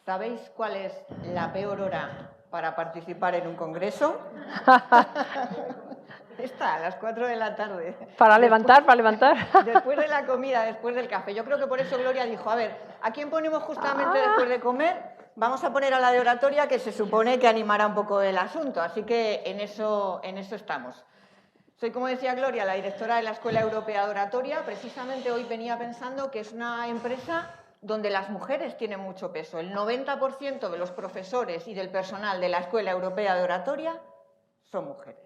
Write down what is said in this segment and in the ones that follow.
¿Sabéis cuál es la peor hora para participar en un congreso? Está a las 4 de la tarde. Para levantar. Después de la comida, después del café. Yo creo que por eso Gloria dijo, a ver, ¿a quién ponemos justamente después de comer? Vamos a poner a la de oratoria, que se supone que animará un poco el asunto. Así que en eso estamos. Soy, como decía Gloria, la directora de la Escuela Europea de Oratoria. Precisamente hoy venía pensando que es una empresa donde las mujeres tienen mucho peso. El 90% de los profesores y del personal de la Escuela Europea de Oratoria son mujeres.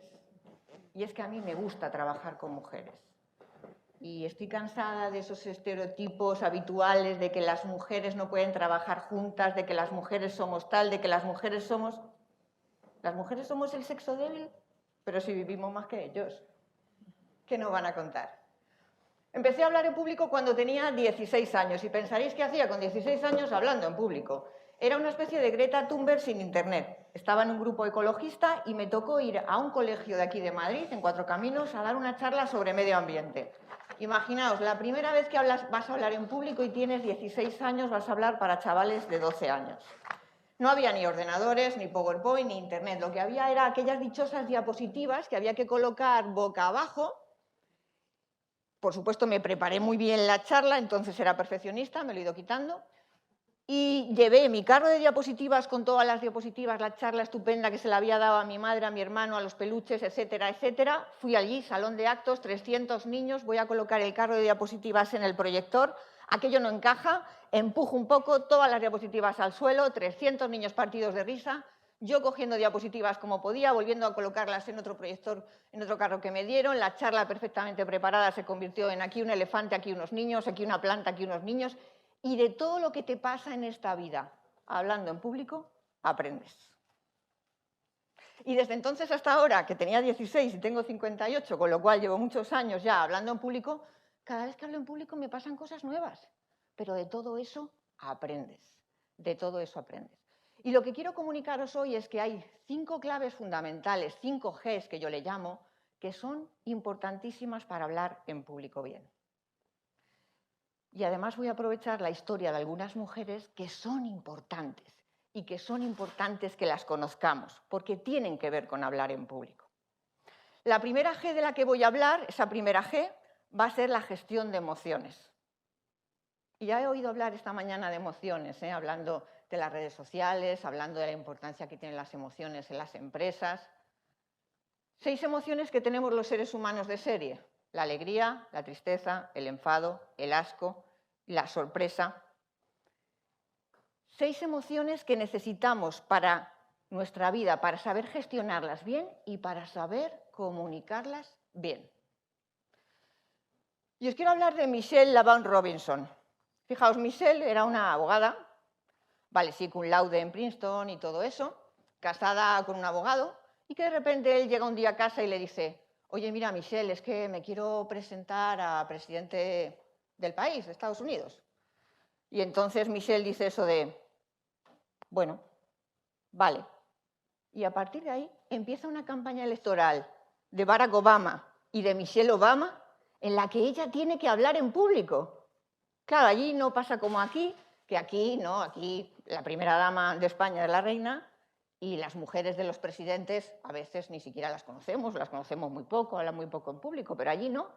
Y es que a mí me gusta trabajar con mujeres. Y estoy cansada de esos estereotipos habituales de que las mujeres no pueden trabajar juntas, de que las mujeres somos tal, de que las mujeres somos... Las mujeres somos el sexo débil, pero si vivimos más que ellos. ¿Qué nos van a contar? Empecé a hablar en público cuando tenía 16 años y pensaréis qué hacía con 16 años hablando en público. Era una especie de Greta Thunberg sin internet. Estaba en un grupo ecologista y me tocó ir a un colegio de aquí de Madrid, en Cuatro Caminos, a dar una charla sobre medio ambiente. Imaginaos, la primera vez que vas a hablar en público y tienes 16 años, vas a hablar para chavales de 12 años. No había ni ordenadores, ni PowerPoint, ni internet. Lo que había era aquellas dichosas diapositivas que había que colocar boca abajo. Por supuesto, me preparé muy bien la charla, entonces era perfeccionista, me lo he ido quitando. Y llevé mi carro de diapositivas con todas las diapositivas, la charla estupenda que se le había dado a mi madre, a mi hermano, a los peluches, etcétera, etcétera. Fui allí, salón de actos, 300 niños, voy a colocar el carro de diapositivas en el proyector. Aquello no encaja, empujo un poco, todas las diapositivas al suelo, 300 niños partidos de risa. Yo cogiendo diapositivas como podía, volviendo a colocarlas en otro proyector, en otro carro que me dieron. La charla perfectamente preparada se convirtió en aquí un elefante, aquí unos niños, aquí una planta, aquí unos niños. Y de todo lo que te pasa en esta vida, hablando en público, aprendes. Y desde entonces hasta ahora, que tenía 16 y tengo 58, con lo cual llevo muchos años ya hablando en público, cada vez que hablo en público me pasan cosas nuevas. Pero de todo eso aprendes. De todo eso aprendes. Y lo que quiero comunicaros hoy es que hay 5 claves fundamentales, 5 Gs que yo le llamo, que son importantísimas para hablar en público bien. Y además voy a aprovechar la historia de algunas mujeres que son importantes y que son importantes que las conozcamos, porque tienen que ver con hablar en público. La primera G de la que voy a hablar, esa primera G, va a ser la gestión de emociones. Y ya he oído hablar esta mañana de emociones, hablando de las redes sociales, hablando de la importancia que tienen las emociones en las empresas. 6 emociones que tenemos los seres humanos de serie: la alegría, la tristeza, el enfado, el asco, la sorpresa. 6 emociones que necesitamos para nuestra vida, para saber gestionarlas bien y para saber comunicarlas bien. Y os quiero hablar de Michelle LaVaughn Robinson. Fijaos, Michelle era una abogada, vale, sí, cum laude en Princeton y todo eso, casada con un abogado, y que de repente él llega un día a casa y le dice: oye, mira, Michelle, es que me quiero presentar a presidente del país, de Estados Unidos. Y entonces Michelle dice eso de, bueno, vale. Y a partir de ahí empieza una campaña electoral de Barack Obama y de Michelle Obama en la que ella tiene que hablar en público. Claro, allí no pasa como aquí, que aquí, no, aquí la primera dama de España es la reina y las mujeres de los presidentes a veces ni siquiera las conocemos muy poco, hablan muy poco en público, pero allí no.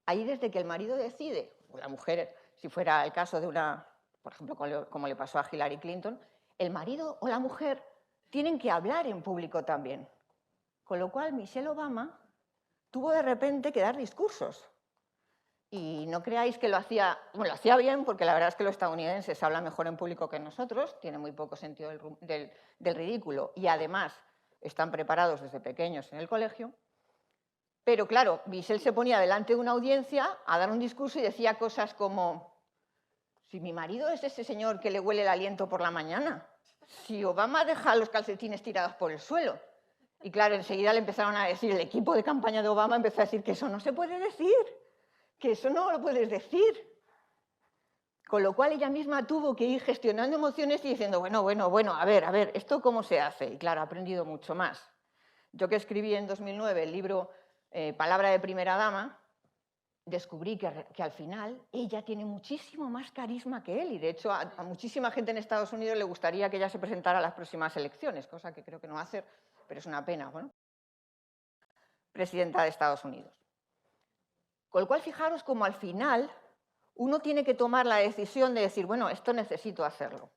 Allí desde que el marido decide, o la mujer, si fuera el caso de una, por ejemplo, como le pasó a Hillary Clinton, el marido o la mujer tienen que hablar en público también. Con lo cual Michelle Obama tuvo de repente que dar discursos. Y no creáis que lo hacía bien, porque la verdad es que los estadounidenses hablan mejor en público que nosotros, tiene muy poco sentido del ridículo y además están preparados desde pequeños en el colegio. Pero claro, Michelle se ponía delante de una audiencia a dar un discurso y decía cosas como: si mi marido es ese señor que le huele el aliento por la mañana, si Obama deja los calcetines tirados por el suelo. Y claro, enseguida le empezaron a decir, el equipo de campaña de Obama empezó a decir que eso no se puede decir, que eso no lo puedes decir. Con lo cual ella misma tuvo que ir gestionando emociones y diciendo, bueno, a ver, ¿esto cómo se hace? Y claro, ha aprendido mucho más. Yo que escribí en 2009 el libro Palabra de primera dama, descubrí que al final ella tiene muchísimo más carisma que él y de hecho a muchísima gente en Estados Unidos le gustaría que ella se presentara a las próximas elecciones, cosa que creo que no va a hacer, pero es una pena, bueno, presidenta de Estados Unidos. Con lo cual, fijaros como al final uno tiene que tomar la decisión de decir, bueno, esto necesito hacerlo.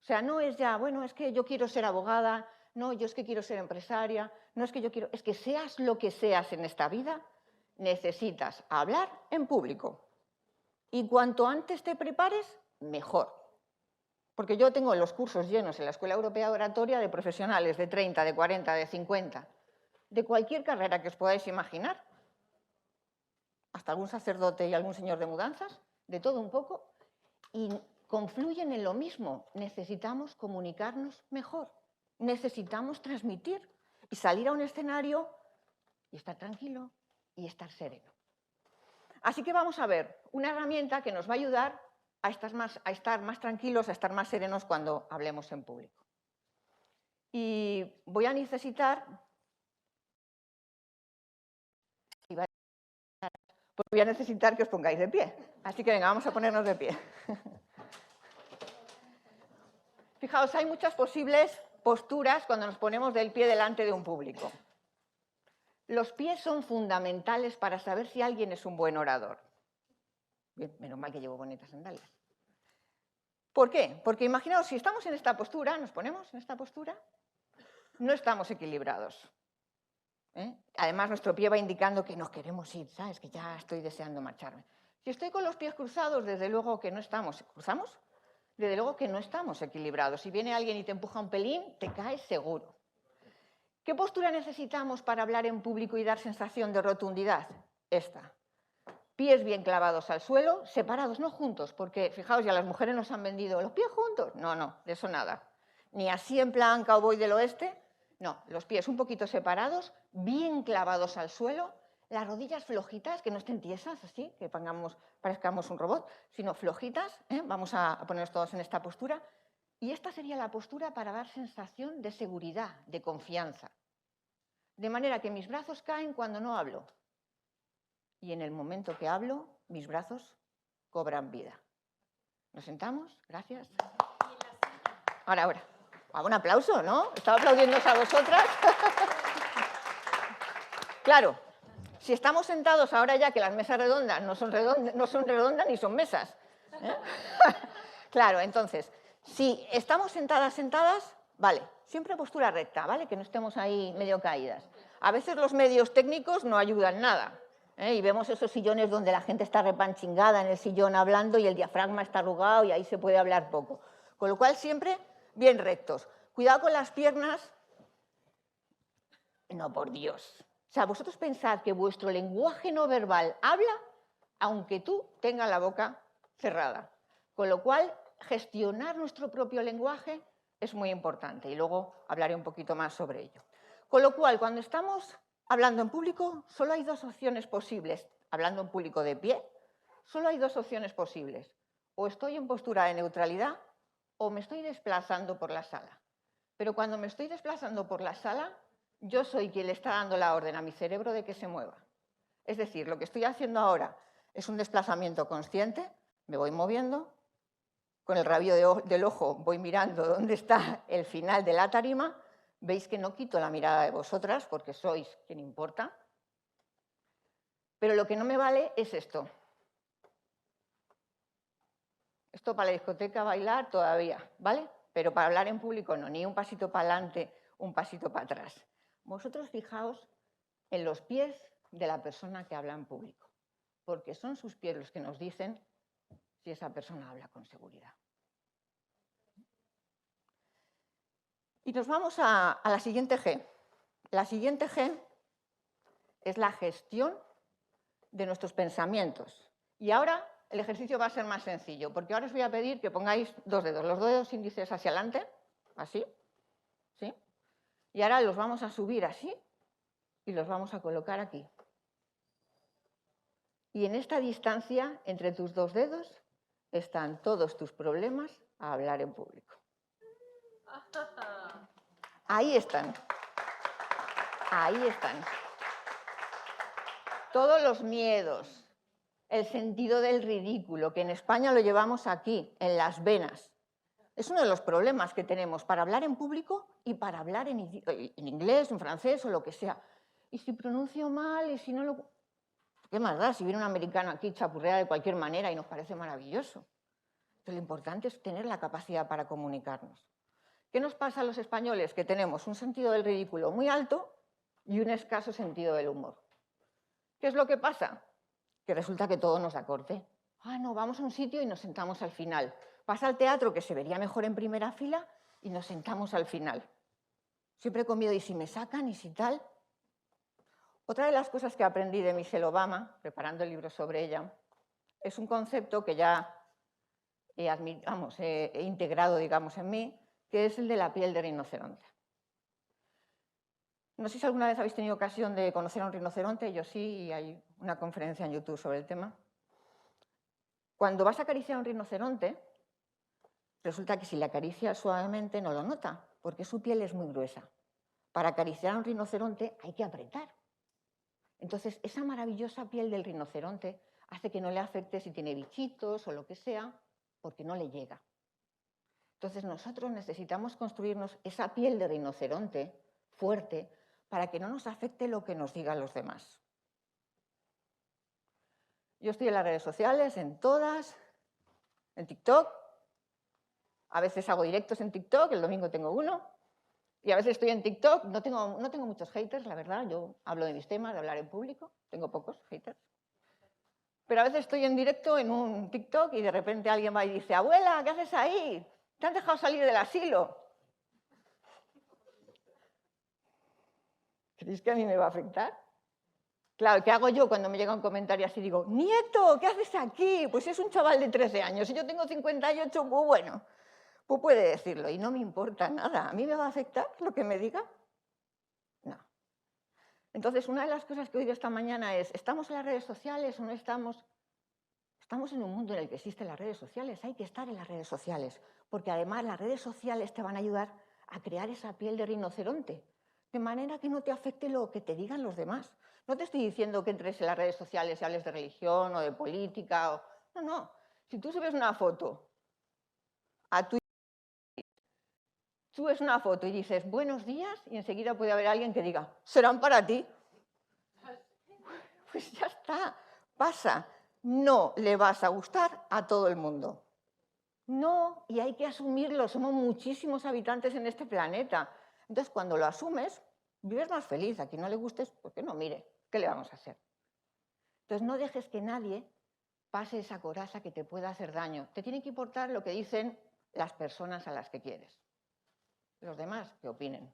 O sea, no es ya, bueno, es que yo quiero ser abogada, no, yo es que quiero ser empresaria, no es que yo quiero, es que seas lo que seas en esta vida, necesitas hablar en público. Y cuanto antes te prepares, mejor. Porque yo tengo los cursos llenos en la Escuela Europea de Oratoria de profesionales de 30, de 40, de 50, de cualquier carrera que os podáis imaginar, hasta algún sacerdote y algún señor de mudanzas, de todo un poco, y confluyen en lo mismo. Necesitamos comunicarnos mejor, necesitamos transmitir y salir a un escenario y estar tranquilo y estar sereno. Así que vamos a ver una herramienta que nos va a ayudar a estar más tranquilos, a estar más serenos cuando hablemos en público. Y voy a necesitar que os pongáis de pie. Así que venga, vamos a ponernos de pie. Fijaos, hay muchas posibles posturas cuando nos ponemos del pie delante de un público. Los pies son fundamentales para saber si alguien es un buen orador. Bien, menos mal que llevo bonitas sandalias. ¿Por qué? Porque imaginaos, si estamos en esta postura, nos ponemos en esta postura, no estamos equilibrados. Además, nuestro pie va indicando que nos queremos ir, ¿sabes? Que ya estoy deseando marcharme. Si estoy con los pies cruzados, desde luego que no estamos. ¿Cruzamos? Desde luego que no estamos equilibrados. Si viene alguien y te empuja un pelín, te caes seguro. ¿Qué postura necesitamos para hablar en público y dar sensación de rotundidad? Esta. Pies bien clavados al suelo, separados, no juntos, porque fijaos, ya las mujeres nos han vendido los pies juntos. No, no, de eso nada. Ni así en plan cowboy del oeste. No, los pies un poquito separados, bien clavados al suelo, las rodillas flojitas, que no estén tiesas así, que parezcamos un robot, sino flojitas. Vamos a ponernos todos en esta postura. Y esta sería la postura para dar sensación de seguridad, de confianza. De manera que mis brazos caen cuando no hablo. Y en el momento que hablo, mis brazos cobran vida. ¿Nos sentamos? Gracias. Ahora. Un aplauso, ¿no? Estaba aplaudiéndoos a vosotras. Claro, si estamos sentados ahora ya que las mesas redondas no son redondas ni son mesas. Claro, entonces, si estamos sentadas, vale, siempre postura recta, ¿vale? Que no estemos ahí medio caídas. A veces los medios técnicos no ayudan nada. Y vemos esos sillones donde la gente está repanchingada en el sillón hablando y el diafragma está arrugado y ahí se puede hablar poco. Con lo cual siempre bien rectos. Cuidado con las piernas. No, por Dios. O sea, vosotros pensad que vuestro lenguaje no verbal habla aunque tú tengas la boca cerrada. Con lo cual, gestionar nuestro propio lenguaje es muy importante y luego hablaré un poquito más sobre ello. Con lo cual, cuando estamos hablando en público, solo hay dos opciones posibles. Hablando en público de pie, solo hay dos opciones posibles. O estoy en postura de neutralidad o me estoy desplazando por la sala. Pero cuando me estoy desplazando por la sala, yo soy quien le está dando la orden a mi cerebro de que se mueva. Es decir, lo que estoy haciendo ahora es un desplazamiento consciente, me voy moviendo, con el rabillo del ojo voy mirando dónde está el final de la tarima. Veis que no quito la mirada de vosotras porque sois quien importa. Pero lo que no me vale es esto. Esto para la discoteca, bailar todavía, ¿vale? Pero para hablar en público no, ni un pasito para adelante, un pasito para atrás. Vosotros fijaos en los pies de la persona que habla en público, porque son sus pies los que nos dicen si esa persona habla con seguridad. Y nos vamos a la siguiente G. La siguiente G es la gestión de nuestros pensamientos. Y ahora el ejercicio va a ser más sencillo, porque ahora os voy a pedir que pongáis dos dedos, los dedos índices hacia adelante, así, ¿sí? Y ahora los vamos a subir así y los vamos a colocar aquí. Y en esta distancia, entre tus dos dedos, están todos tus problemas a hablar en público. Ahí están. Ahí están. Todos los miedos, el sentido del ridículo, que en España lo llevamos aquí, en las venas. Es uno de los problemas que tenemos para hablar en público y para hablar en inglés, en francés o lo que sea. Y si pronuncio mal y si no lo... ¿Qué más da? Si viene un americano aquí chapurrea de cualquier manera y nos parece maravilloso. Pero lo importante es tener la capacidad para comunicarnos. ¿Qué nos pasa a los españoles? Que tenemos un sentido del ridículo muy alto y un escaso sentido del humor. ¿Qué es lo que pasa? Que resulta que todo nos da corte. Ah, no, vamos a un sitio y nos sentamos al final. Pasa al teatro, que se vería mejor en primera fila, y nos sentamos al final. Siempre con miedo, ¿y si me sacan? ¿Y si tal? Otra de las cosas que aprendí de Michelle Obama, preparando el libro sobre ella, es un concepto que ya he integrado, digamos, en mí, que es el de la piel de rinoceronte. No sé si alguna vez habéis tenido ocasión de conocer a un rinoceronte, yo sí, y hay una conferencia en YouTube sobre el tema. Cuando vas a acariciar a un rinoceronte, resulta que si le acaricias suavemente no lo nota, porque su piel es muy gruesa. Para acariciar a un rinoceronte hay que apretar. Entonces, esa maravillosa piel del rinoceronte hace que no le afecte si tiene bichitos o lo que sea, porque no le llega. Entonces, nosotros necesitamos construirnos esa piel de rinoceronte fuerte para que no nos afecte lo que nos digan los demás. Yo estoy en las redes sociales, en todas, en TikTok. A veces hago directos en TikTok, el domingo tengo uno. Y a veces estoy en TikTok, no tengo muchos haters, la verdad. Yo hablo de mis temas, de hablar en público. Tengo pocos haters. Pero a veces estoy en directo en un TikTok y de repente alguien va y dice, abuela, ¿qué haces ahí? ¿Te han dejado salir del asilo? ¿Creéis que a mí me va a afectar? Claro, ¿qué hago yo cuando me llega un comentario así? Digo, nieto, ¿qué haces aquí? Pues es un chaval de 13 años y yo tengo 58, pues bueno, pues puede decirlo y no me importa nada. ¿A mí me va a afectar lo que me diga? No. Entonces, una de las cosas que he oído esta mañana es, ¿estamos en las redes sociales o no estamos? Estamos en un mundo en el que existen las redes sociales, hay que estar en las redes sociales, porque además las redes sociales te van a ayudar a crear esa piel de rinoceronte, de manera que no te afecte lo que te digan los demás. No te estoy diciendo que entres en las redes sociales y hables de religión o de política. No, no. Si tú subes una foto a Twitter, subes una foto y dices buenos días y enseguida puede haber alguien que diga, serán para ti. Pues ya está, pasa. No le vas a gustar a todo el mundo. No, y hay que asumirlo, somos muchísimos habitantes en este planeta. Entonces, cuando lo asumes, vives más feliz. A quien no le gustes, pues que no mire, ¿qué le vamos a hacer? Entonces, no dejes que nadie pase esa coraza que te pueda hacer daño. Te tiene que importar lo que dicen las personas a las que quieres. Los demás, que opinen.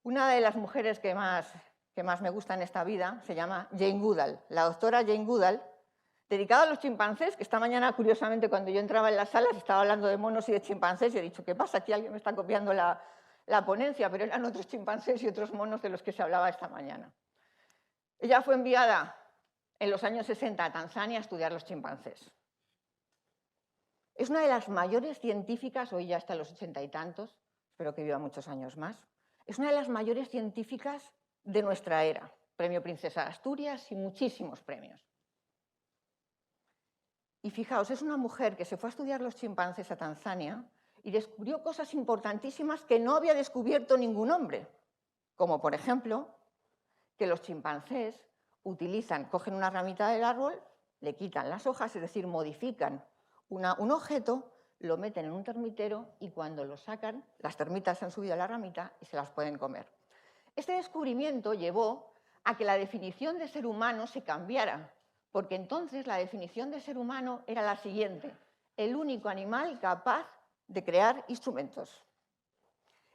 Una de las mujeres que más me gusta en esta vida se llama Jane Goodall. La doctora Jane Goodall, dedicada a los chimpancés, que esta mañana, curiosamente, cuando yo entraba en las salas, estaba hablando de monos y de chimpancés, y he dicho, ¿qué pasa? Aquí alguien me está copiando la ponencia, pero eran otros chimpancés y otros monos de los que se hablaba esta mañana. Ella fue enviada en los años 60 a Tanzania a estudiar los chimpancés. Es una de las mayores científicas, hoy ya está a los 80 y tantos, espero que viva muchos años más, es una de las mayores científicas de nuestra era. Premio Princesa de Asturias y muchísimos premios. Y fijaos, es una mujer que se fue a estudiar los chimpancés a Tanzania y descubrió cosas importantísimas que no había descubierto ningún hombre, como por ejemplo que los chimpancés cogen una ramita del árbol, le quitan las hojas, es decir, modifican un objeto, lo meten en un termitero y cuando lo sacan, las termitas se han subido a la ramita y se las pueden comer. Este descubrimiento llevó a que la definición de ser humano se cambiara, porque entonces la definición de ser humano era la siguiente: el único animal capaz de crear instrumentos.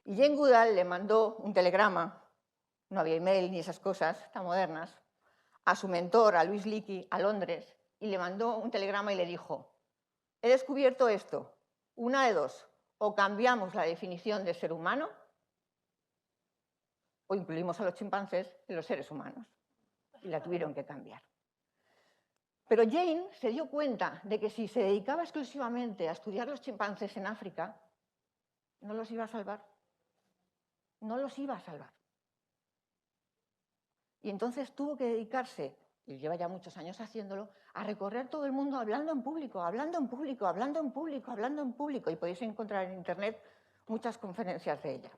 Y Jane Goodall le mandó un telegrama, no había email ni esas cosas tan modernas, a su mentor, a Louis Leakey, a Londres, y le mandó un telegrama y le dijo, he descubierto esto, una de dos, o cambiamos la definición de ser humano o incluimos a los chimpancés en los seres humanos. Y la tuvieron que cambiar. Pero Jane se dio cuenta de que si se dedicaba exclusivamente a estudiar los chimpancés en África, no los iba a salvar. No los iba a salvar. Y entonces tuvo que dedicarse y lleva ya muchos años haciéndolo, a recorrer todo el mundo hablando en público, hablando en público, hablando en público, hablando en público, y podéis encontrar en internet muchas conferencias de ella.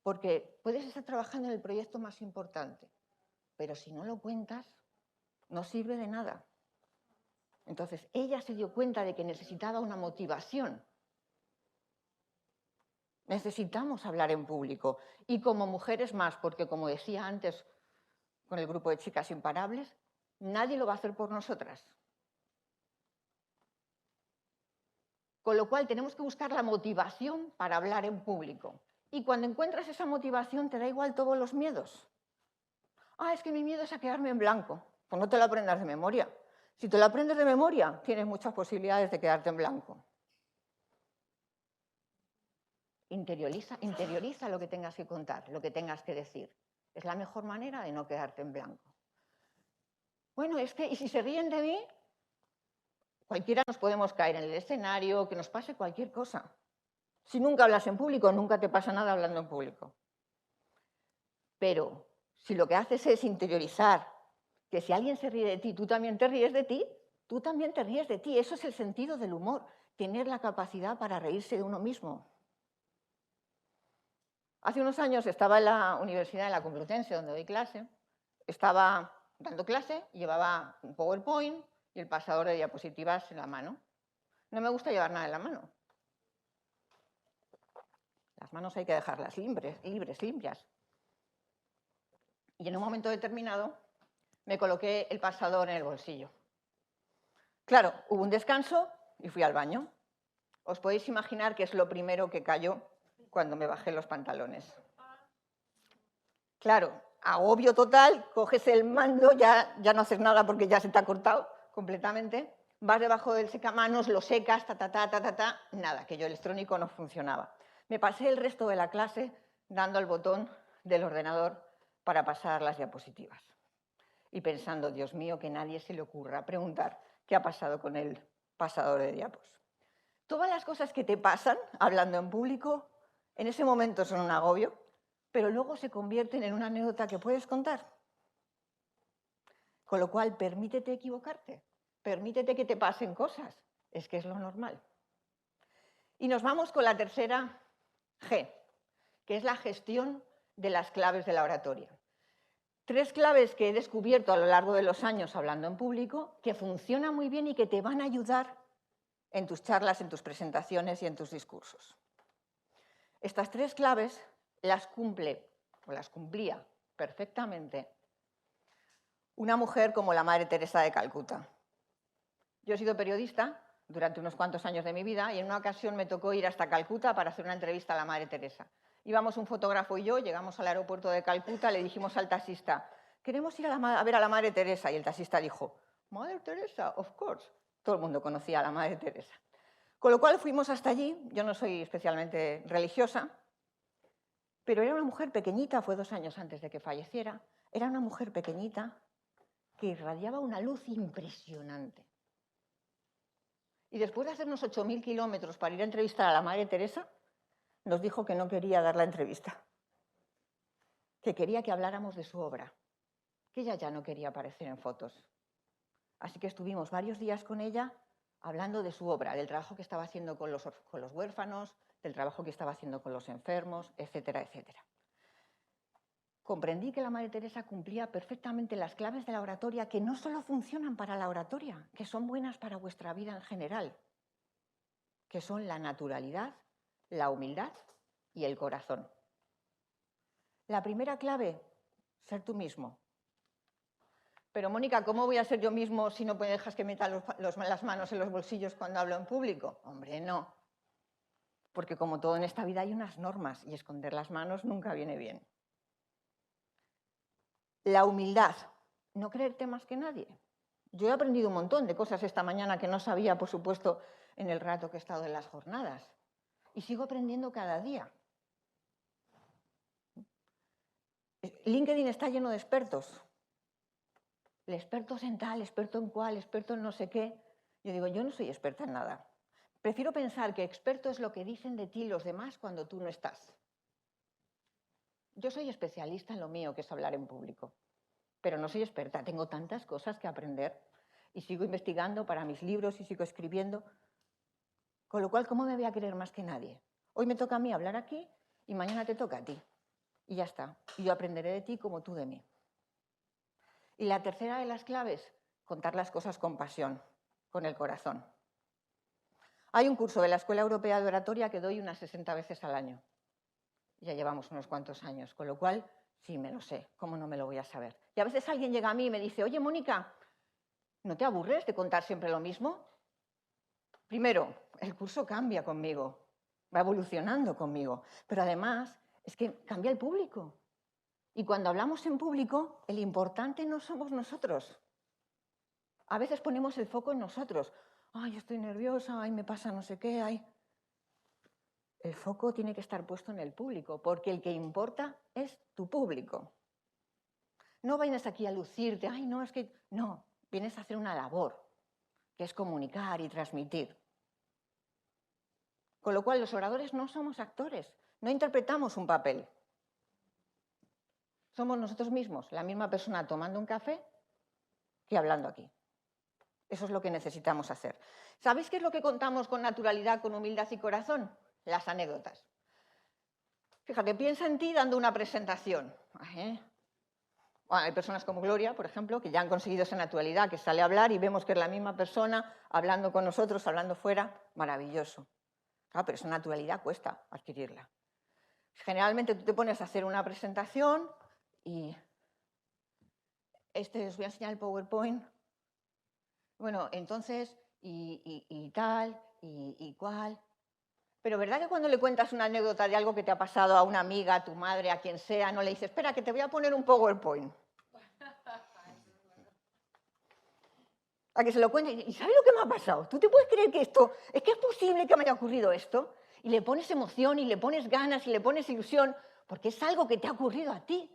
Porque puedes estar trabajando en el proyecto más importante, pero si no lo cuentas, no sirve de nada. Entonces, ella se dio cuenta de que necesitaba una motivación. Necesitamos hablar en público. Y como mujeres más, porque como decía antes con el grupo de chicas imparables, nadie lo va a hacer por nosotras. Con lo cual, tenemos que buscar la motivación para hablar en público. Y cuando encuentras esa motivación, te da igual todos los miedos. Ah, es que mi miedo es a quedarme en blanco. Pues no te lo aprendas de memoria. Si te lo aprendes de memoria, tienes muchas posibilidades de quedarte en blanco. Interioriza lo que tengas que contar, lo que tengas que decir. Es la mejor manera de no quedarte en blanco. Bueno, es que, ¿y si se ríen de mí? Cualquiera nos podemos caer en el escenario, que nos pase cualquier cosa. Si nunca hablas en público, nunca te pasa nada hablando en público. Pero si lo que haces es interiorizar que si alguien se ríe de ti, tú también te ríes de ti, tú también te ríes de ti. Eso es el sentido del humor, tener la capacidad para reírse de uno mismo. Hace unos años estaba en la Universidad de la Complutense, donde doy clase, estaba dando clase, llevaba un PowerPoint y el pasador de diapositivas en la mano. No me gusta llevar nada en la mano. Las manos hay que dejarlas libres, limpias. Y en un momento determinado me coloqué el pasador en el bolsillo. Claro, hubo un descanso y fui al baño. Os podéis imaginar qué es lo primero que cayó cuando me bajé los pantalones. Claro, agobio total, coges el mando, ya no haces nada porque ya se te ha cortado completamente, vas debajo del secamanos, lo secas, nada, que yo electrónico no funcionaba. Me pasé el resto de la clase dando al botón del ordenador para pasar las diapositivas. Y pensando, Dios mío, que nadie se le ocurra preguntar qué ha pasado con el pasador de diapos. Todas las cosas que te pasan hablando en público, en ese momento son un agobio, pero luego se convierten en una anécdota que puedes contar. Con lo cual, permítete equivocarte, permítete que te pasen cosas, es que es lo normal. Y nos vamos con la tercera G, que es la gestión de las claves de la oratoria. 3 claves que he descubierto a lo largo de los años hablando en público, que funcionan muy bien y que te van a ayudar en tus charlas, en tus presentaciones y en tus discursos. Estas 3 claves las cumplía perfectamente una mujer como la Madre Teresa de Calcuta. Yo he sido periodista durante unos cuantos años de mi vida y en una ocasión me tocó ir hasta Calcuta para hacer una entrevista a la Madre Teresa. Íbamos un fotógrafo y yo, llegamos al aeropuerto de Calcuta, le dijimos al taxista, queremos ir a ver a la Madre Teresa. Y el taxista dijo, Madre Teresa, of course. Todo el mundo conocía a la Madre Teresa. Con lo cual fuimos hasta allí, yo no soy especialmente religiosa, pero era una mujer pequeñita, fue 2 años antes de que falleciera, era una mujer pequeñita que irradiaba una luz impresionante. Y después de hacernos 8.000 kilómetros para ir a entrevistar a la Madre Teresa, nos dijo que no quería dar la entrevista, que quería que habláramos de su obra, que ella ya no quería aparecer en fotos. Así que estuvimos varios días con ella hablando de su obra, del trabajo que estaba haciendo con los huérfanos, del trabajo que estaba haciendo con los enfermos, etcétera, etcétera. Comprendí que la Madre Teresa cumplía perfectamente las claves de la oratoria, que no solo funcionan para la oratoria, que son buenas para vuestra vida en general, que son la naturalidad, la humildad y el corazón. La primera clave, ser tú mismo. Pero, Mónica, ¿cómo voy a ser yo mismo si no me dejas que meta las manos en los bolsillos cuando hablo en público? Hombre, no. Porque como todo en esta vida hay unas normas y esconder las manos nunca viene bien. La humildad, no creerte más que nadie. Yo he aprendido un montón de cosas esta mañana que no sabía, por supuesto, en el rato que he estado en las jornadas. Y sigo aprendiendo cada día. LinkedIn está lleno de expertos. El experto en tal, experto en cual, experto en no sé qué. Yo digo, yo no soy experta en nada. Prefiero pensar que experto es lo que dicen de ti los demás cuando tú no estás. Yo soy especialista en lo mío, que es hablar en público. pero no soy experta, tengo tantas cosas que aprender y sigo investigando para mis libros y sigo escribiendo, con lo cual, ¿cómo me voy a querer más que nadie? Hoy me toca a mí hablar aquí y mañana te toca a ti. Y ya está. Y yo aprenderé de ti como tú de mí. Y la tercera de las claves, contar las cosas con pasión, con el corazón. Hay un curso de la Escuela Europea de Oratoria que doy unas 60 veces al año. Ya llevamos unos cuantos años, con lo cual sí me lo sé, ¿cómo no me lo voy a saber? Y a veces alguien llega a mí y me dice, oye, Mónica, ¿no te aburres de contar siempre lo mismo? Primero, el curso cambia conmigo, va evolucionando conmigo, pero además es que cambia el público. Y cuando hablamos en público, el importante no somos nosotros. A veces ponemos el foco en nosotros. Ay, estoy nerviosa, ay, me pasa no sé qué, ay. El foco tiene que estar puesto en el público, porque el que importa es tu público. No vienes aquí a lucirte, ay, no, es que... No, vienes a hacer una labor, que es comunicar y transmitir. Con lo cual, los oradores no somos actores, no interpretamos un papel. Somos nosotros mismos, la misma persona tomando un café que hablando aquí. Eso es lo que necesitamos hacer. ¿Sabéis qué es lo que contamos con naturalidad, con humildad y corazón? Las anécdotas. Fíjate, piensa en ti dando una presentación. Bueno, hay personas como Gloria, por ejemplo, que ya han conseguido esa naturalidad, que sale a hablar y vemos que es la misma persona hablando con nosotros, hablando fuera. Maravilloso. Claro, pero esa naturalidad cuesta adquirirla. Generalmente tú te pones a hacer una presentación y os voy a enseñar el PowerPoint. Bueno, entonces, y tal, y cual. Pero ¿verdad que cuando le cuentas una anécdota de algo que te ha pasado a una amiga, a tu madre, a quien sea, no le dices, espera, que te voy a poner un PowerPoint? A que se lo cuente y ¿sabes lo que me ha pasado? ¿Tú te puedes creer que esto, es que es posible que me haya ocurrido esto? Y le pones emoción, y le pones ganas, y le pones ilusión, porque es algo que te ha ocurrido a ti.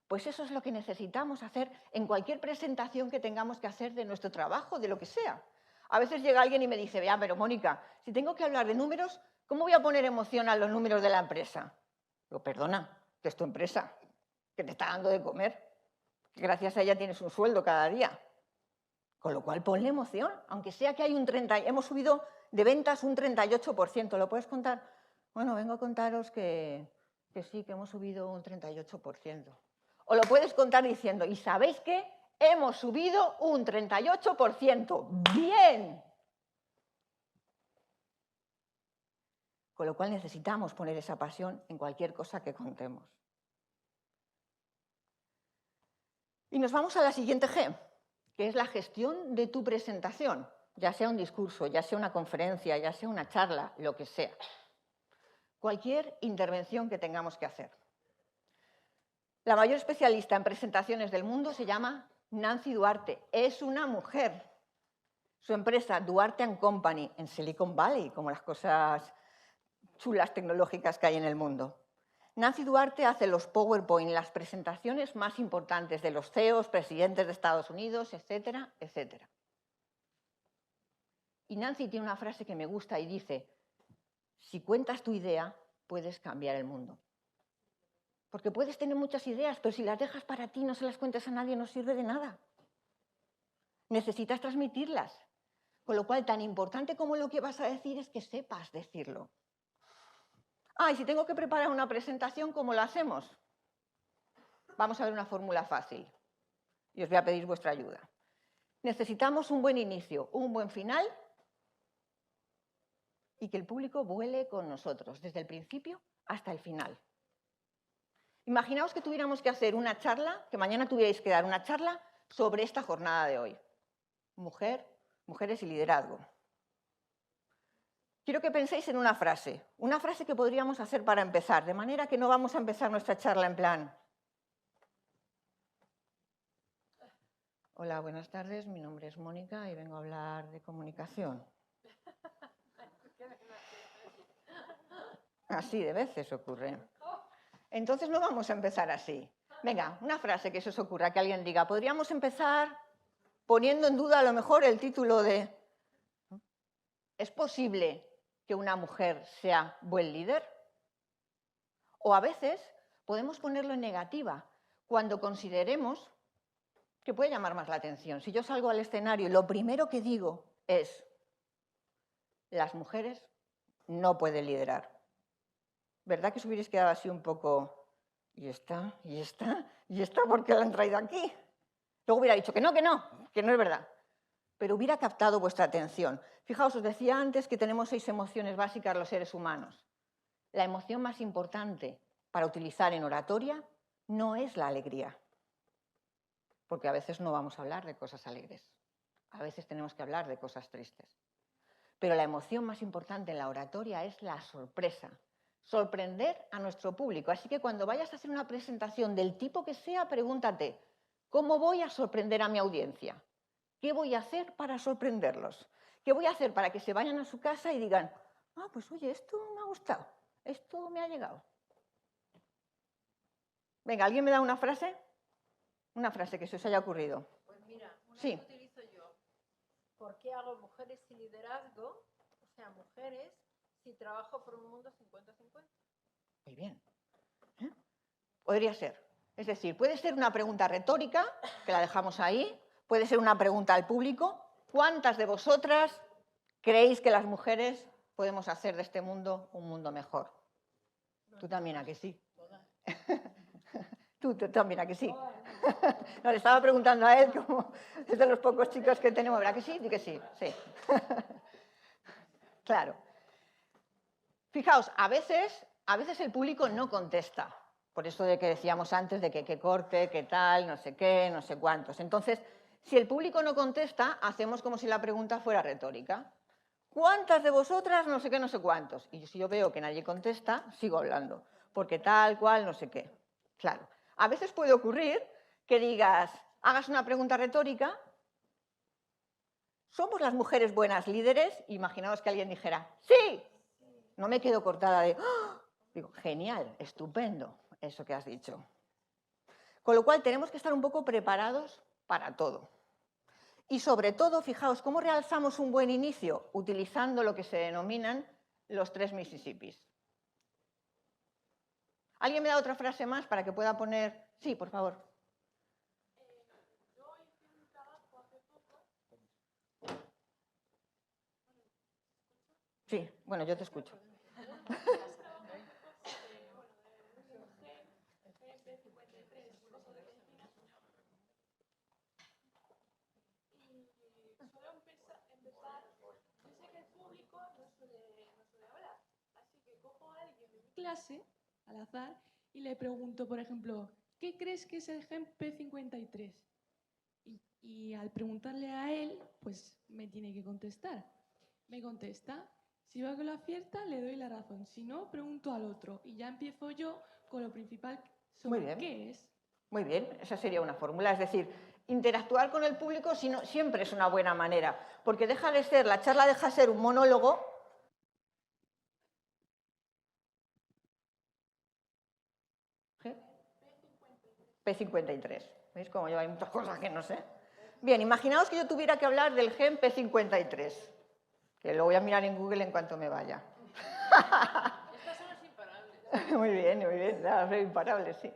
Pues eso es lo que necesitamos hacer en cualquier presentación que tengamos que hacer de nuestro trabajo, de lo que sea. A veces llega alguien y me dice, vea, pero Mónica, si tengo que hablar de números, ¿cómo voy a poner emoción a los números de la empresa? Digo, perdona, que es tu empresa, que te está dando de comer, que gracias a ella tienes un sueldo cada día. Con lo cual, ponle emoción, aunque sea que hay hemos subido de ventas un 38%. ¿Lo puedes contar? Bueno, vengo a contaros que sí, que hemos subido un 38%. O lo puedes contar diciendo, ¿y sabéis qué? Hemos subido un 38%. ¡Bien! Con lo cual necesitamos poner esa pasión en cualquier cosa que contemos. Y nos vamos a la siguiente G, que es la gestión de tu presentación, ya sea un discurso, ya sea una conferencia, ya sea una charla, lo que sea. Cualquier intervención que tengamos que hacer. La mayor especialista en presentaciones del mundo se llama Nancy Duarte. Es una mujer. Su empresa, Duarte & Company, en Silicon Valley, como las cosas chulas tecnológicas que hay en el mundo. Nancy Duarte hace los PowerPoint, las presentaciones más importantes de los CEOs, presidentes de Estados Unidos, etcétera, etcétera. Y Nancy tiene una frase que me gusta y dice, si cuentas tu idea, puedes cambiar el mundo. Porque puedes tener muchas ideas, pero si las dejas para ti, no se las cuentes a nadie, no sirve de nada. Necesitas transmitirlas. Con lo cual, tan importante como lo que vas a decir es que sepas decirlo. Y si tengo que preparar una presentación, ¿cómo la hacemos? Vamos a ver una fórmula fácil. Y os voy a pedir vuestra ayuda. Necesitamos un buen inicio, un buen final y que el público vuele con nosotros, desde el principio hasta el final. Imaginaos que tuviéramos que hacer una charla, que mañana tuvierais que dar una charla sobre esta jornada de hoy. Mujeres y liderazgo. Quiero que penséis en una frase que podríamos hacer para empezar, de manera que no vamos a empezar nuestra charla en plan. Hola, buenas tardes, mi nombre es Mónica y vengo a hablar de comunicación. Así de veces ocurre. Entonces no vamos a empezar así. Venga, una frase que se os ocurra, que alguien diga. Podríamos empezar poniendo en duda a lo mejor el título de ¿es posible que una mujer sea buen líder? O a veces podemos ponerlo en negativa, cuando consideremos que puede llamar más la atención. Si yo salgo al escenario y lo primero que digo es, las mujeres no pueden liderar. ¿Verdad que os hubierais quedado así un poco, y esta, y esta, y esta, por qué la han traído aquí? Luego hubiera dicho que no es verdad. Pero hubiera captado vuestra atención. Fijaos, os decía antes que tenemos 6 emociones básicas los seres humanos. La emoción más importante para utilizar en oratoria no es la alegría, porque a veces no vamos a hablar de cosas alegres, a veces tenemos que hablar de cosas tristes. Pero la emoción más importante en la oratoria es la sorpresa, sorprender a nuestro público. Así que cuando vayas a hacer una presentación del tipo que sea, pregúntate, ¿cómo voy a sorprender a mi audiencia? ¿Qué voy a hacer para sorprenderlos? ¿Qué voy a hacer para que se vayan a su casa y digan, ah, pues oye, esto me ha gustado, esto me ha llegado? Venga, ¿alguien me da una frase? Una frase que se os haya ocurrido. Pues mira, una Sí. que utilizo yo. ¿Por qué hago mujeres y liderazgo? O sea, mujeres si trabajo por un mundo 50-50. Muy bien. Podría ser. Es decir, puede ser una pregunta retórica, que la dejamos ahí, puede ser una pregunta al público. ¿Cuántas de vosotras creéis que las mujeres podemos hacer de este mundo un mundo mejor? Tú también, ¿a que sí? Tú también, ¿a que sí? No, le estaba preguntando a él, como es de los pocos chicos que tenemos, ¿verdad que sí? Di que sí, sí. Claro. Fijaos, a veces el público no contesta. Por eso de que decíamos antes de que corte, que tal, no sé qué, no sé cuántos. Entonces, si el público no contesta, hacemos como si la pregunta fuera retórica. ¿Cuántas de vosotras no sé qué, no sé cuántos? Y si yo veo que nadie contesta, sigo hablando. Porque tal, cual, no sé qué. Claro. A veces puede ocurrir que digas, hagas una pregunta retórica. ¿Somos las mujeres buenas líderes? Imaginaos que alguien dijera, ¡sí! No me quedo cortada de, ¡oh! Digo, genial, estupendo, eso que has dicho. Con lo cual tenemos que estar un poco preparados para todo. Y sobre todo, fijaos, ¿cómo realzamos un buen inicio? Utilizando lo que se denominan los 3 Mississippis. ¿Alguien me da otra frase más para que pueda poner? Sí, por favor. Yo hice un trabajo hace poco. Sí, bueno, yo te escucho. Clase al azar y le pregunto, por ejemplo, ¿qué crees que es el gen P53? Y al preguntarle a él, pues me tiene que contestar. Me contesta, si veo que lo acierta, le doy la razón. Si no, pregunto al otro. Y ya empiezo yo con lo principal sobre qué es. Muy bien, esa sería una fórmula. Es decir, interactuar con el público siempre es una buena manera, porque la charla deja de ser un monólogo. P53. ¿Veis cómo yo hay muchas cosas que no sé? Bien, imaginaos que yo tuviera que hablar del gen P53, que lo voy a mirar en Google en cuanto me vaya. Estas son las imparables. Muy bien, las imparables, sí.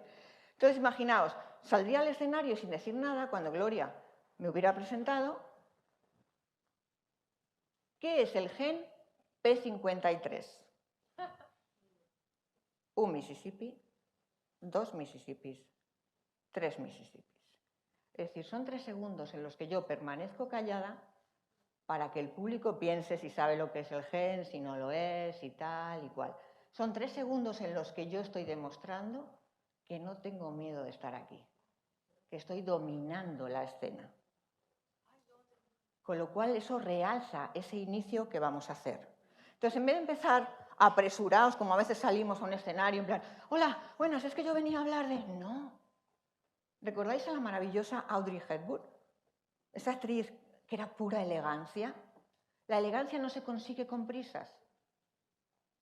Entonces, imaginaos, saldría al escenario sin decir nada cuando Gloria me hubiera presentado. ¿Qué es el gen P53? Un Mississippi, 2 Mississippis, 3 Mississippis. Es decir, son 3 segundos en los que yo permanezco callada para que el público piense si sabe lo que es el gen, si no lo es, y tal y cual. Son 3 segundos en los que yo estoy demostrando que no tengo miedo de estar aquí, que estoy dominando la escena. Con lo cual eso realza ese inicio que vamos a hacer. Entonces, en vez de empezar apresurados, como a veces salimos a un escenario, en plan, hola, buenas, es que yo venía a hablar de... No. ¿Recordáis a la maravillosa Audrey Hepburn? Esa actriz que era pura elegancia. La elegancia no se consigue con prisas.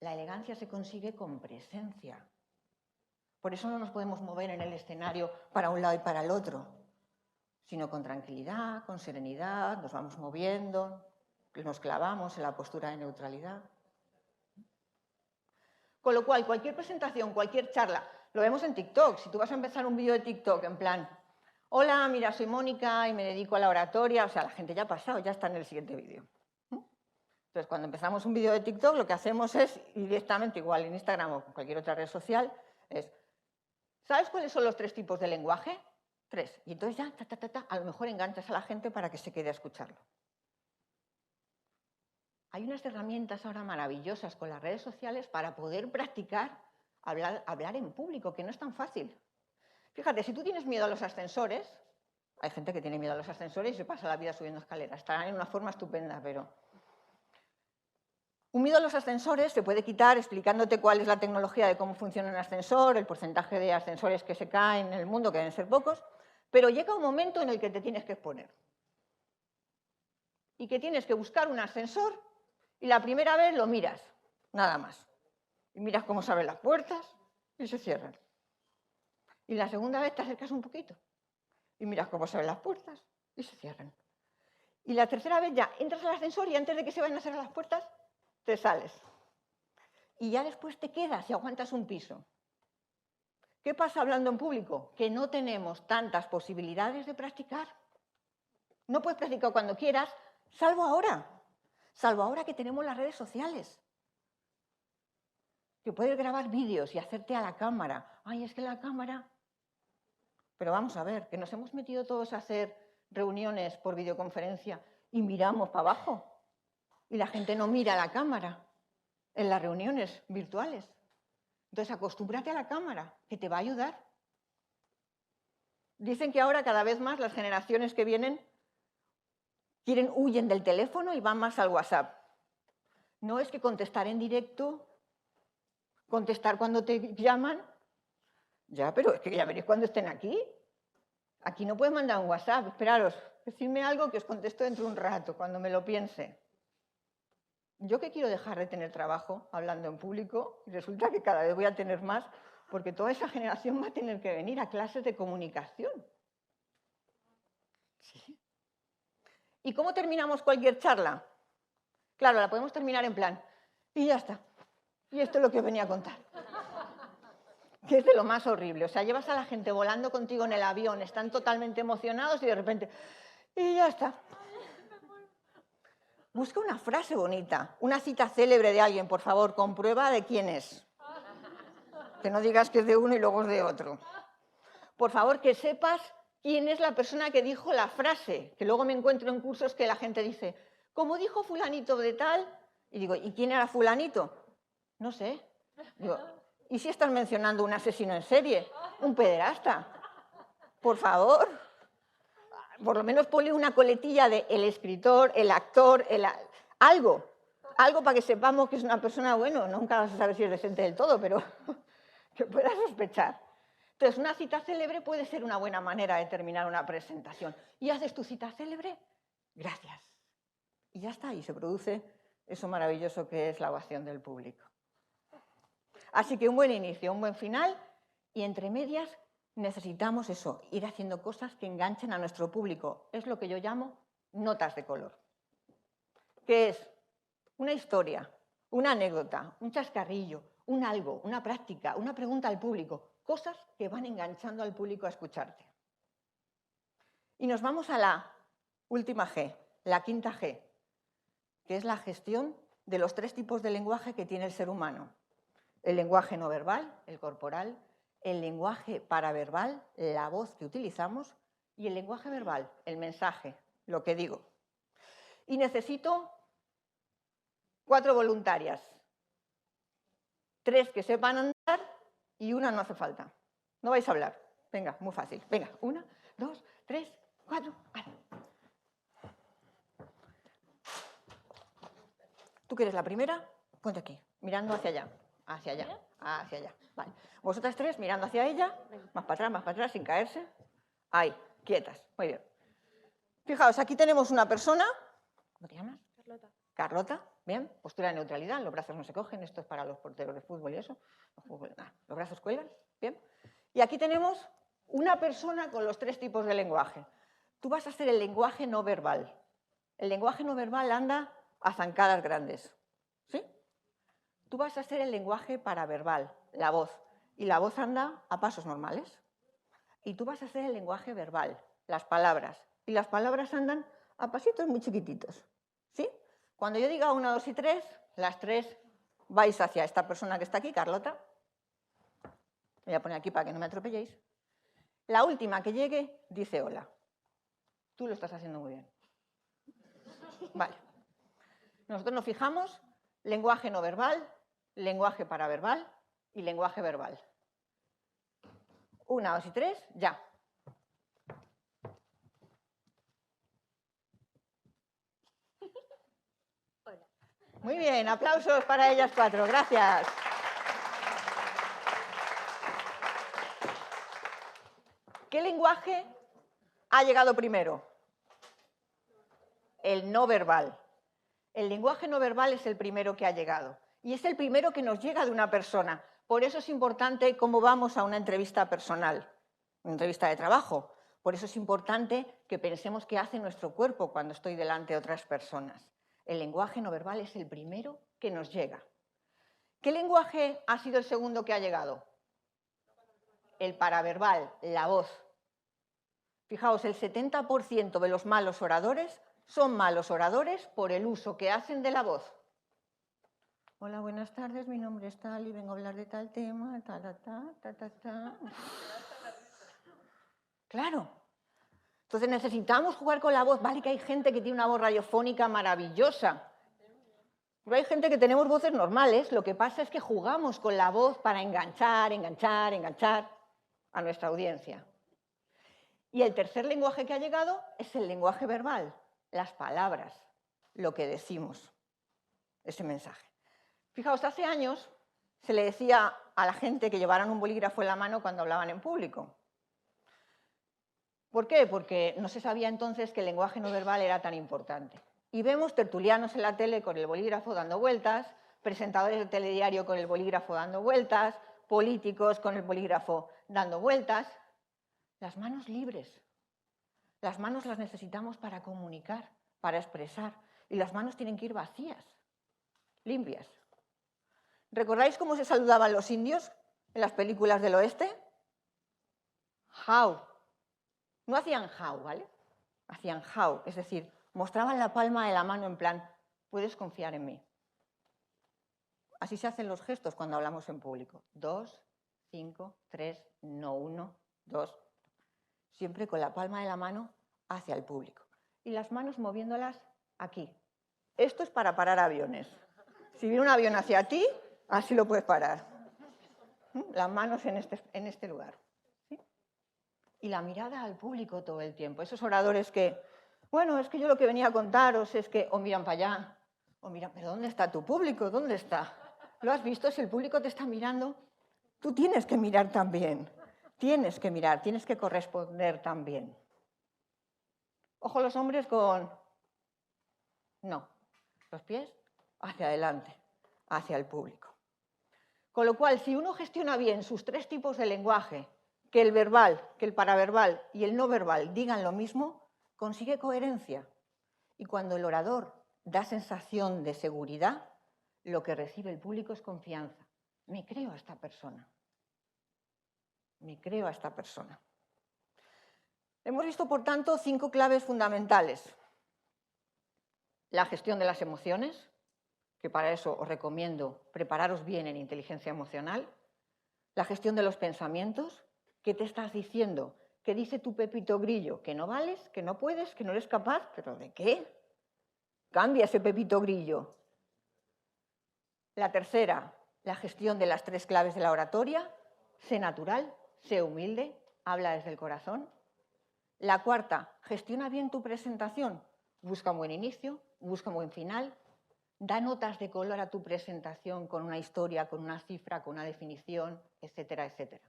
La elegancia se consigue con presencia. Por eso no nos podemos mover en el escenario para un lado y para el otro, sino con tranquilidad, con serenidad, nos vamos moviendo, nos clavamos en la postura de neutralidad. Con lo cual, cualquier presentación, cualquier charla, lo vemos en TikTok. Si tú vas a empezar un vídeo de TikTok en plan, Hola, mira, soy Mónica y me dedico a la oratoria. O sea, la gente ya ha pasado, ya está en el siguiente vídeo. Entonces, cuando empezamos un vídeo de TikTok, lo que hacemos es, directamente, igual en Instagram o cualquier otra red social, es, ¿sabes cuáles son los 3 tipos de lenguaje? 3. Y entonces ya, a lo mejor enganchas a la gente para que se quede a escucharlo. Hay unas herramientas ahora maravillosas con las redes sociales para poder practicar hablar en público, que no es tan fácil. Fíjate, si tú tienes miedo a los ascensores, hay gente que tiene miedo a los ascensores y se pasa la vida subiendo escaleras. Está en una forma estupenda, pero... Un miedo a los ascensores se puede quitar explicándote cuál es la tecnología de cómo funciona un ascensor, el porcentaje de ascensores que se caen en el mundo, que deben ser pocos, pero llega un momento en el que te tienes que exponer. Y que tienes que buscar un ascensor y la primera vez lo miras, nada más. Y miras cómo se abren las puertas y se cierran. Y la segunda vez te acercas un poquito y miras cómo se abren las puertas y se cierran. Y la tercera vez ya entras al ascensor y antes de que se vayan a cerrar las puertas, te sales. Y ya después te quedas y aguantas un piso. ¿Qué pasa hablando en público? Que no tenemos tantas posibilidades de practicar. No puedes practicar cuando quieras, salvo ahora. Salvo ahora que tenemos las redes sociales. Que puedes grabar vídeos y hacerte a la cámara. Ay, es que la cámara... Pero vamos a ver, que nos hemos metido todos a hacer reuniones por videoconferencia y miramos para abajo. Y la gente no mira a la cámara en las reuniones virtuales. Entonces, acostúmbrate a la cámara, que te va a ayudar. Dicen que ahora cada vez más las generaciones que vienen huyen del teléfono y van más al WhatsApp. No es que contestar en directo, contestar cuando te llaman. Ya, pero es que ya veréis cuando estén aquí. Aquí no puedes mandar un WhatsApp. Esperaros, decidme algo que os contesto dentro de un rato, cuando me lo piense. Yo que quiero dejar de tener trabajo hablando en público, y resulta que cada vez voy a tener más, porque toda esa generación va a tener que venir a clases de comunicación. ¿Sí? ¿Y cómo terminamos cualquier charla? Claro, la podemos terminar en plan, y ya está. Y esto es lo que os venía a contar. Que es de lo más horrible. O sea, llevas a la gente volando contigo en el avión, están totalmente emocionados y de repente, y ya está. Busca una frase bonita, una cita célebre de alguien, por favor, comprueba de quién es. Que no digas que es de uno y luego es de otro. Por favor, que sepas quién es la persona que dijo la frase, que luego me encuentro en cursos que la gente dice, como dijo fulanito de tal, y digo, ¿y quién era fulanito? No sé. Digo, ¿y si estás mencionando un asesino en serie? Un pederasta. Por favor. Por lo menos ponle una coletilla de el escritor, el actor, algo para que sepamos que es una persona, bueno, nunca se sabe si es decente del todo, pero que pueda sospechar. Entonces, una cita célebre puede ser una buena manera de terminar una presentación. ¿Y haces tu cita célebre? Gracias. Y ya está, y se produce eso maravilloso que es la ovación del público. Así que un buen inicio, un buen final, y entre medias necesitamos eso, ir haciendo cosas que enganchen a nuestro público. Es lo que yo llamo notas de color. Que es una historia, una anécdota, un chascarrillo, un algo, una práctica, una pregunta al público. Cosas que van enganchando al público a escucharte. Y nos vamos a la última G, la quinta G, que es la gestión de los 3 tipos de lenguaje que tiene el ser humano. El lenguaje no verbal, el corporal, el lenguaje paraverbal, la voz que utilizamos, y el lenguaje verbal, el mensaje, lo que digo. Y necesito 4 voluntarias, 3 que sepan andar y una no hace falta. No vais a hablar. Venga, muy fácil. Venga, 1, 2, 3, 4. ¿Tú quieres la primera? Ponte aquí, mirando hacia allá. Hacia allá, hacia allá. Vale. Vosotras 3 mirando hacia ella, más para atrás, sin caerse. Ahí, quietas. Muy bien. Fijaos, aquí tenemos una persona. ¿Cómo te llamas? Carlota. Carlota, bien. Postura de neutralidad, los brazos no se cogen, esto es para los porteros de fútbol y eso. Los brazos cuelgan, bien. Y aquí tenemos una persona con los 3 tipos de lenguaje. Tú vas a hacer el lenguaje no verbal. El lenguaje no verbal anda a zancadas grandes. ¿Sí? Tú vas a hacer el lenguaje paraverbal, la voz. Y la voz anda a pasos normales. y tú vas a hacer el lenguaje verbal, las palabras. Y las palabras andan a pasitos muy chiquititos, ¿sí? Cuando yo diga 1, 2 y 3, las 3 vais hacia esta persona que está aquí, Carlota. Voy a poner aquí para que no me atropelléis. La última que llegue dice hola. Tú lo estás haciendo muy bien. Vale. Nosotros nos fijamos lenguaje no verbal, lenguaje paraverbal y lenguaje verbal. 1, 2 y 3, ya. Hola. Muy bien, aplausos para ellas 4, gracias. ¿Qué lenguaje ha llegado primero? El no verbal. El lenguaje no verbal es el primero que ha llegado y es el primero que nos llega de una persona. Por eso es importante cómo vamos a una entrevista personal, una entrevista de trabajo. Por eso es importante que pensemos qué hace nuestro cuerpo cuando estoy delante de otras personas. El lenguaje no verbal es el primero que nos llega. ¿Qué lenguaje ha sido el segundo que ha llegado? El paraverbal, la voz. Fijaos, el 70% de los malos oradores son malos oradores por el uso que hacen de la voz. Hola, buenas tardes, mi nombre es tal y vengo a hablar de tal tema, ta. Claro. Entonces necesitamos jugar con la voz. Vale que hay gente que tiene una voz radiofónica maravillosa, pero hay gente que tenemos voces normales. Lo que pasa es que jugamos con la voz para enganchar a nuestra audiencia. Y el tercer lenguaje que ha llegado es el lenguaje verbal, las palabras, lo que decimos, ese mensaje. Fijaos, hace años se le decía a la gente que llevaran un bolígrafo en la mano cuando hablaban en público. ¿Por qué? Porque no se sabía entonces que el lenguaje no verbal era tan importante. Y vemos tertulianos en la tele con el bolígrafo dando vueltas, presentadores de telediario con el bolígrafo dando vueltas, políticos con el bolígrafo dando vueltas. Las manos libres. Las manos las necesitamos para comunicar, para expresar. Y las manos tienen que ir vacías, limpias. ¿Recordáis cómo se saludaban los indios en las películas del oeste? How. No hacían how, ¿vale? Hacían how, es decir, mostraban la palma de la mano en plan, puedes confiar en mí. Así se hacen los gestos cuando hablamos en público. 2, 5, 3, no 1, 2. Siempre con la palma de la mano hacia el público. Y las manos moviéndolas aquí. Esto es para parar aviones. Si viene un avión hacia ti, así lo puedes parar. Las manos en este lugar. ¿Sí? Y la mirada al público todo el tiempo. Esos oradores que, bueno, es que yo lo que venía a contaros es que, o miran para allá, o miran, pero ¿dónde está tu público? ¿Dónde está? ¿Lo has visto? Si el público te está mirando, tú tienes que mirar también. Tienes que mirar, tienes que corresponder también. Ojo los hombres con... No, los pies hacia adelante, hacia el público. Con lo cual, si uno gestiona bien sus 3 tipos de lenguaje, que el verbal, que el paraverbal y el no verbal digan lo mismo, consigue coherencia. Y cuando el orador da sensación de seguridad, lo que recibe el público es confianza. Me creo a esta persona. Me creo a esta persona. Hemos visto, por tanto, 5 claves fundamentales. La gestión de las emociones, que para eso os recomiendo prepararos bien en inteligencia emocional. La gestión de los pensamientos. ¿Qué te estás diciendo? ¿Qué dice tu Pepito Grillo? ¿Que no vales? ¿Que no puedes? ¿Que no eres capaz? ¿Pero de qué? Cambia ese Pepito Grillo. La tercera, la gestión de las 3 claves de la oratoria. Sé natural, sé humilde, habla desde el corazón. La cuarta, gestiona bien tu presentación. Busca un buen inicio, busca un buen final. Da notas de color a tu presentación con una historia, con una cifra, con una definición, etcétera, etcétera.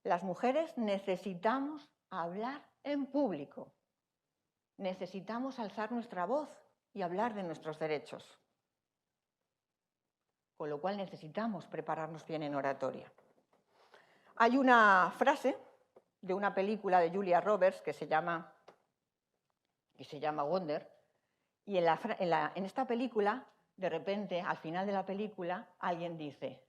Las mujeres necesitamos hablar en público. Necesitamos alzar nuestra voz y hablar de nuestros derechos. Con lo cual necesitamos prepararnos bien en oratoria. Hay una frase de una película de Julia Roberts que se llama Wonder, y en esta película, de repente, al final de la película, alguien dice: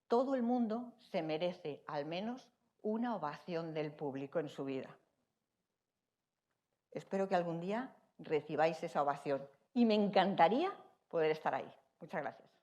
todo el mundo se merece al menos una ovación del público en su vida. Espero que algún día recibáis esa ovación y me encantaría poder estar ahí. Muchas gracias.